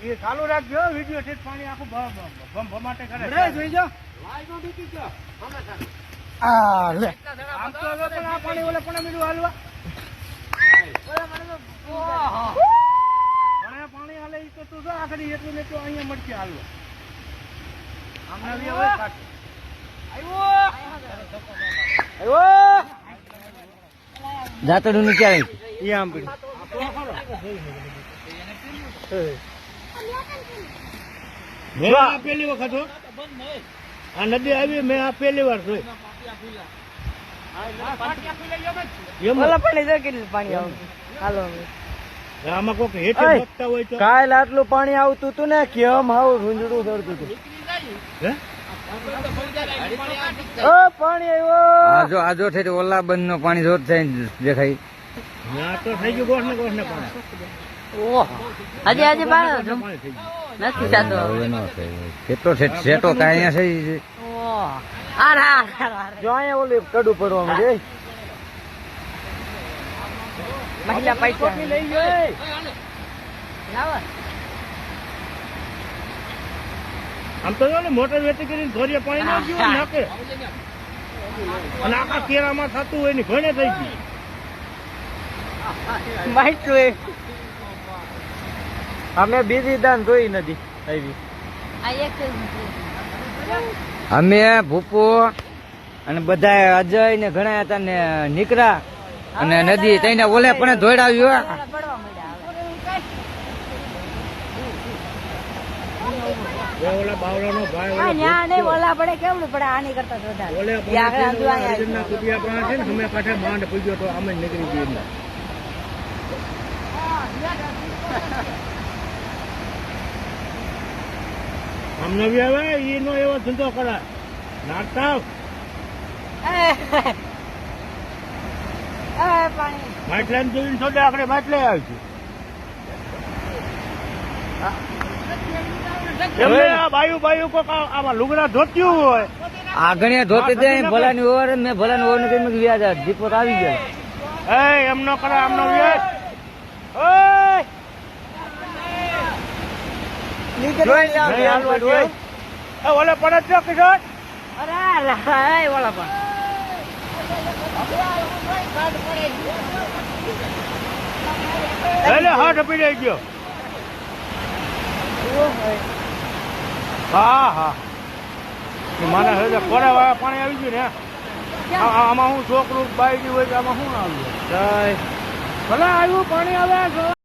એ ચાલુ રાખજો વિડિયો છે પાણી આખું ભમાટે કરે જોઈ જાઓ આ લે આમ તો હવે પણ આ પાણી ઓલે પણ મીડું હાલવા પાણી હાલે ઈ તો તું જો આખડી એટલું ને તો અહીંયા મડકી હાલવા આમના બી હવે કાટ આવ્યો જાતડું ની ક્યાં ઈ આમ પડી મેં આ પહેલી વખત આ નદી આવી મેં આ પહેલી વાર જોઈ આમાં કોક હેઠે બચતા હોય તો કાલ આટલું પાણી આવતું હતું ને કેમ આવું રૂંજડું દોડતું હતું પાણી આવ્યો આજો છે ઓલા બંધ નો પાણી જોર થાય દેખાય તો થઈ ગયું ગોઠ ને પાણી નથી થતો કેટલો સેટો કાંઈ અહીંયા છે જો અહીંયા ઓલી કડું પડવાનું છે મહિલા પૈસા લઈ ગયો આમ તો મોટર વેટી કરીને ધોરિયા પાણી ના ગયું નાખે અને આખા કેરામાં થતું હોય ને ઘણે થઈ ગયું અમે બીજી દાન જોઈ નથી આવી અમે ભૂપો અને બધા અજય ને ઘણા હતા ને નીકળ્યા અને નદી તઈને ઓલે પણ ધોડાવ્યું ઓલા બાવળાનો ભાઈ ઓલા પડે કેવડું પડે આની કરતા ઓલે કુટિયા પણ છે ને અમે કાંઠે માંડ પૂજ્યો તો અમે નીકળી ગયું આમ નવી આવે એનો એવો ધંધો કરાય નાખતા માટલા જોઈને સોડે આપણે માટલે આવીશું બાયુ કોક આમાં લુગડા ધોત્યું હોય આગળ ધોતી દે ભલાની ઓવર મેં ભલાની ઓવર ને વ્યાજ દીપો આવી ગયા એમ નો કરે આમનો વ્યાજ ઓલે પડે છો કિશોર ઓલા પણ હાથ પીડાઈ ગયો હા મને હવે કોરા પાણી આવી ગયું ને આમાં હું છોકરું બાઈ ગયું હોય આમાં શું આવ્યું ભલે આવ્યું પાણી આવે